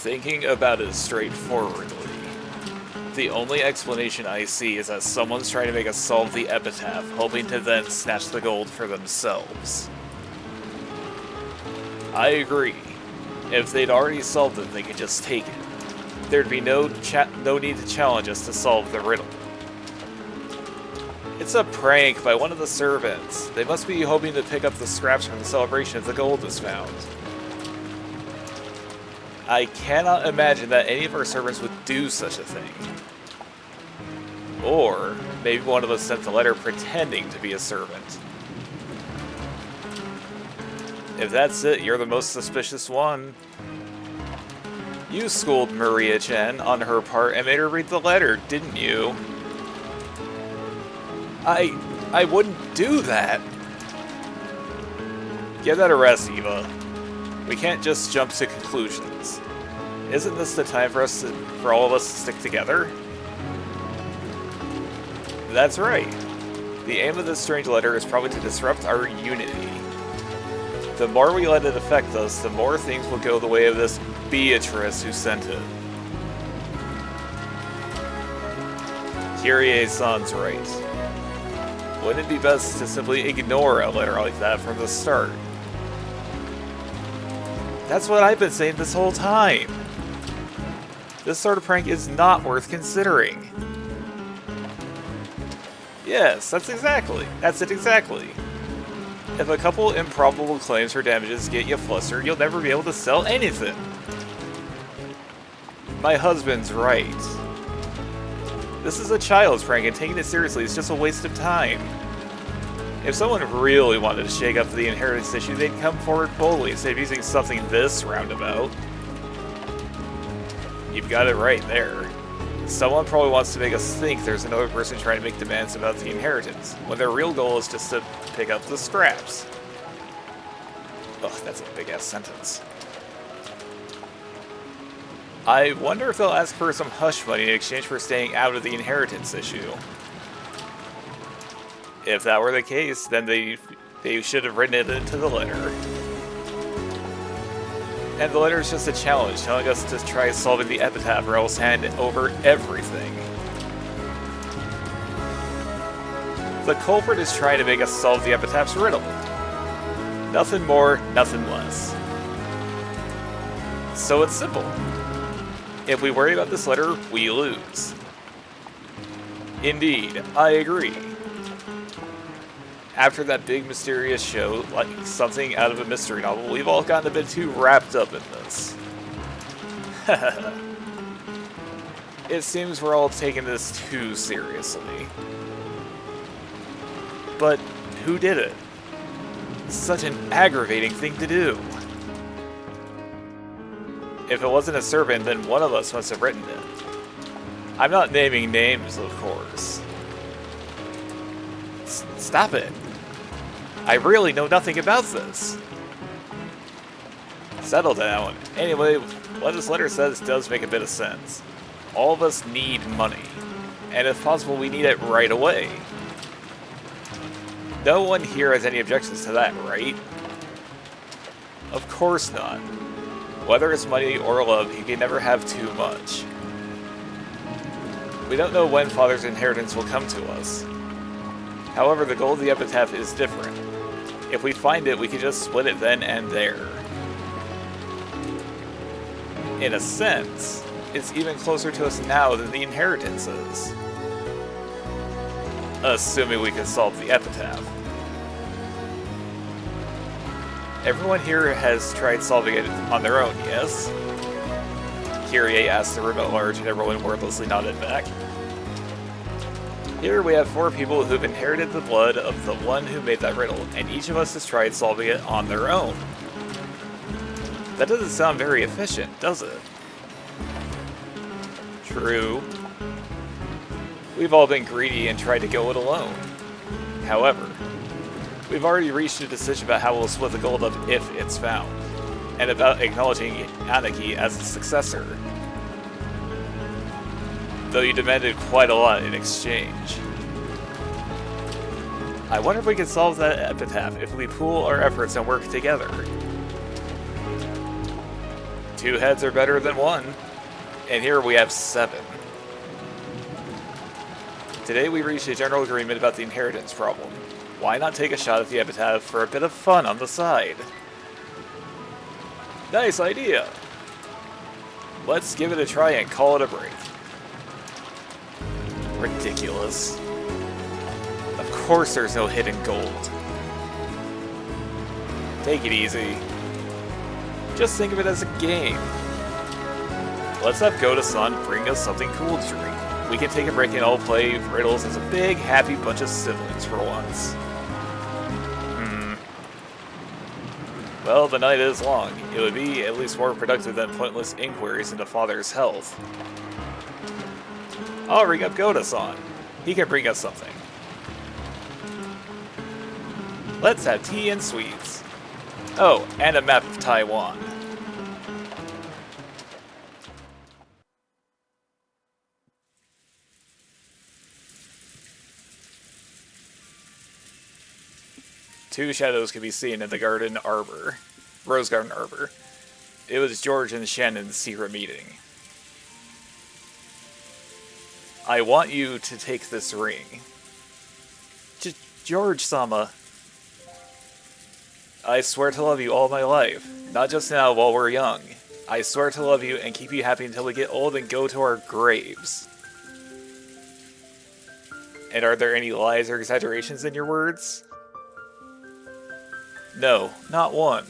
Thinking about it straightforwardly, the only explanation I see is that someone's trying to make us solve the epitaph, hoping to then snatch the gold for themselves. I agree. If they'd already solved it, they could just take it. There'd be no need to challenge us to solve the riddle. It's a prank by one of the servants. They must be hoping to pick up the scraps from the celebration if the gold is found. I cannot imagine that any of our servants would do such a thing. Or, maybe one of us sent the letter pretending to be a servant. If that's it, you're the most suspicious one. You schooled Maria-chan on her part and made her read the letter, didn't you? I wouldn't do that. Give that a rest, Eva. We can't just jump to conclusions. Isn't this the time for all of us to stick together? That's right. The aim of this strange letter is probably to disrupt our unity. The more we let it affect us, the more things will go the way of this Beatrice who sent it. Kyrie-san's right. Wouldn't it be best to simply ignore a letter like that from the start? That's what I've been saying this whole time. This sort of prank is not worth considering. Yes, that's it exactly. If a couple improbable claims for damages get you flustered, you'll never be able to sell anything. My husband's right. This is a child's prank, and taking it seriously is just a waste of time. If someone really wanted to shake up the inheritance issue, they'd come forward boldly instead of using something this roundabout. You've got it right there. Someone probably wants to make us think there's another person trying to make demands about the inheritance, when their real goal is just to pick up the scraps. Ugh, that's a big-ass sentence. I wonder if they'll ask for some hush money in exchange for staying out of the inheritance issue. If that were the case, then they should have written it into the letter. And the letter is just a challenge, telling us to try solving the epitaph or else hand over everything. The culprit is trying to make us solve the epitaph's riddle. Nothing more, nothing less. So it's simple. If we worry about this letter, we lose. Indeed, I agree. After that big mysterious show, like something out of a mystery novel, we've all gotten a bit too wrapped up in this. It seems we're all taking this too seriously. But who did it? Such an aggravating thing to do. If it wasn't a servant, then one of us must have written it. I'm not naming names, of course. Stop it. I really know nothing about this. Settle down. Anyway, what this letter says does make a bit of sense. All of us need money, and if possible, we need it right away. No one here has any objections to that, right? Of course not. Whether it's money or love, he can never have too much. We don't know when Father's inheritance will come to us. However, the goal of the epitaph is different. If we find it, we can just split it then and there. In a sense, it's even closer to us now than the inheritance is. Assuming we can solve the epitaph. Everyone here has tried solving it on their own, yes? Kyrie asked the room at large, and everyone wordlessly nodded back. Here we have 4 people who've inherited the blood of the one who made that riddle, and each of us has tried solving it on their own. That doesn't sound very efficient, does it? True. We've all been greedy and tried to go it alone. However, we've already reached a decision about how we'll split the gold up if it's found, and about acknowledging Anarchy as its successor. Though you demanded quite a lot in exchange. I wonder if we can solve that epitaph if we pool our efforts and work together. 2 heads are better than 1. And here we have 7. Today we reached a general agreement about the inheritance problem. Why not take a shot at the epitaph for a bit of fun on the side? Nice idea! Let's give it a try and call it a break. Ridiculous. Of course there's no hidden gold. Take it easy. Just think of it as a game. Let's have Goda-san bring us something cool to drink. We can take a break and all play riddles as a big, happy bunch of siblings for once. Well, the night is long. It would be at least more productive than pointless inquiries into father's health. I'll ring up Goda-san. He can bring us something. Let's have tea and sweets. Oh, and a map of Taiwan. Two shadows could be seen in the Rose Garden Arbor. It was George and Shannon's secret meeting. I want you to take this ring. George-sama. I swear to love you all my life, not just now while we're young. I swear to love you and keep you happy until we get old and go to our graves. And are there any lies or exaggerations in your words? No, not one.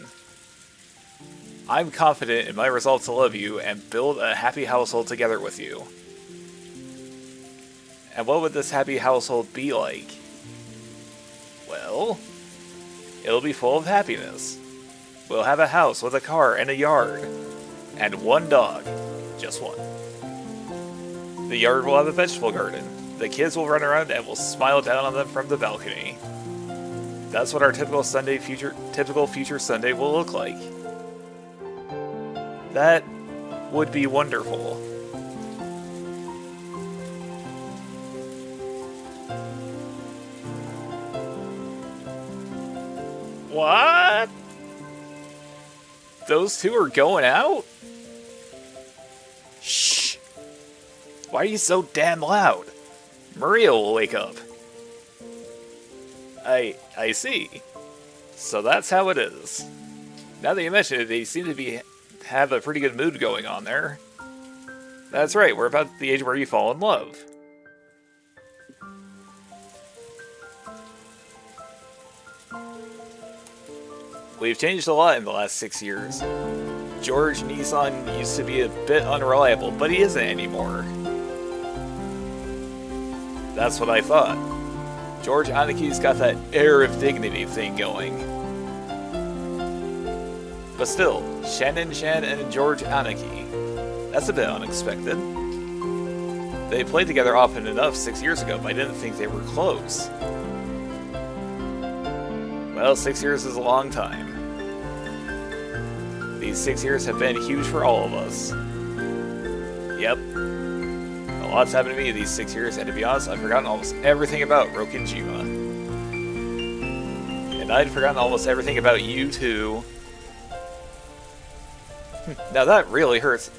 I'm confident in my resolve to love you and build a happy household together with you. And what would this happy household be like? Well, it'll be full of happiness. We'll have a house with a car and a yard. And 1 dog. Just 1. The yard will have a vegetable garden. The kids will run around and we'll smile down on them from the balcony. That's what our typical future Sunday will look like. That would be wonderful. What? Those two are going out? Shh. Why are you so damn loud? Maria will wake up. I see. So that's how it is. Now that you mention it, they seem to have a pretty good mood going on there. That's right, we're about the age where you fall in love. We've changed a lot in the last 6 years. George Nissan used to be a bit unreliable, but he isn't anymore. That's what I thought. George Anaki's got that air of dignity thing going. But still, Shannon Shan and George Anaki. That's a bit unexpected. They played together often enough 6 years ago, but I didn't think they were close. Well, 6 years is a long time. These 6 years have been huge for all of us. Yep. A lot's happened to me these 6 years, and to be honest, I've forgotten almost everything about Rokinjima. And I'd forgotten almost everything about you, too. Now that really hurts.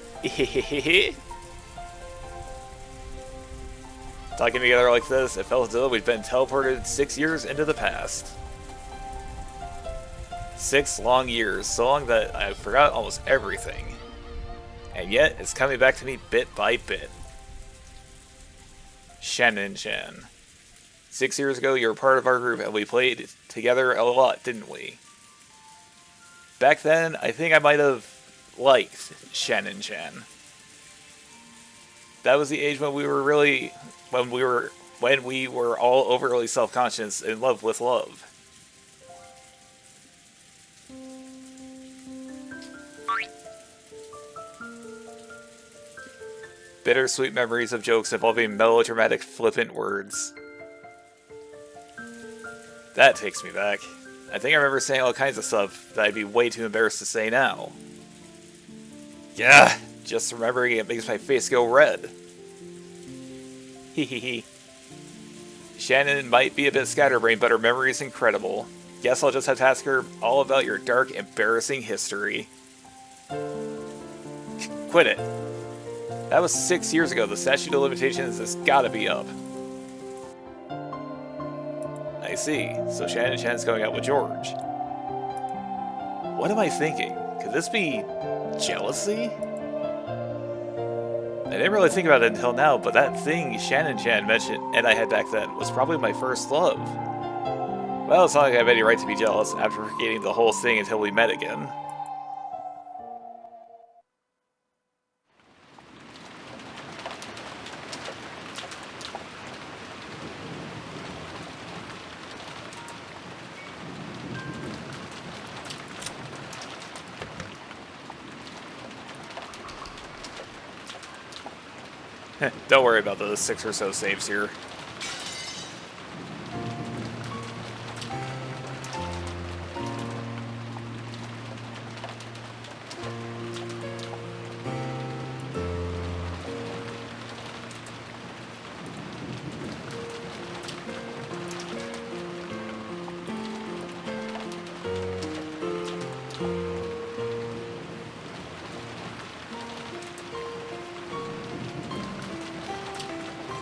Talking together like this, it felt as though we'd been teleported 6 years into the past. 6 long years, so long that I forgot almost everything. And yet, it's coming back to me bit by bit. Shannon Shan. 6 years ago, you were part of our group and we played together a lot, didn't we? Back then, I think I might have liked Shannon Shan. That was the age when we were really, when we were all overly self-conscious in love with love. Bittersweet memories of jokes involving melodramatic, flippant words. That takes me back. I think I remember saying all kinds of stuff that I'd be way too embarrassed to say now. Yeah, just remembering it makes my face go red. Hehehe. Shannon might be a bit scatterbrained, but her memory is incredible. Guess I'll just have to ask her all about your dark, embarrassing history. Quit it. That was 6 years ago. The statute of limitations has gotta be up. I see. So Shannon Chan's going out with George. What am I thinking? Could this be jealousy? I didn't really think about it until now, but that thing Shannon Chan mentioned and I had back then was probably my first love. Well, it's not like I have any right to be jealous after forgetting the whole thing until we met again. Don't worry about the 6 or so saves here.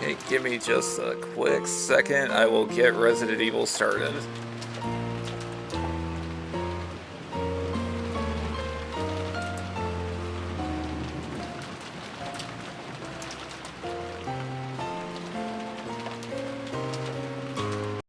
Okay, give me just a quick second. I will get Resident Evil started.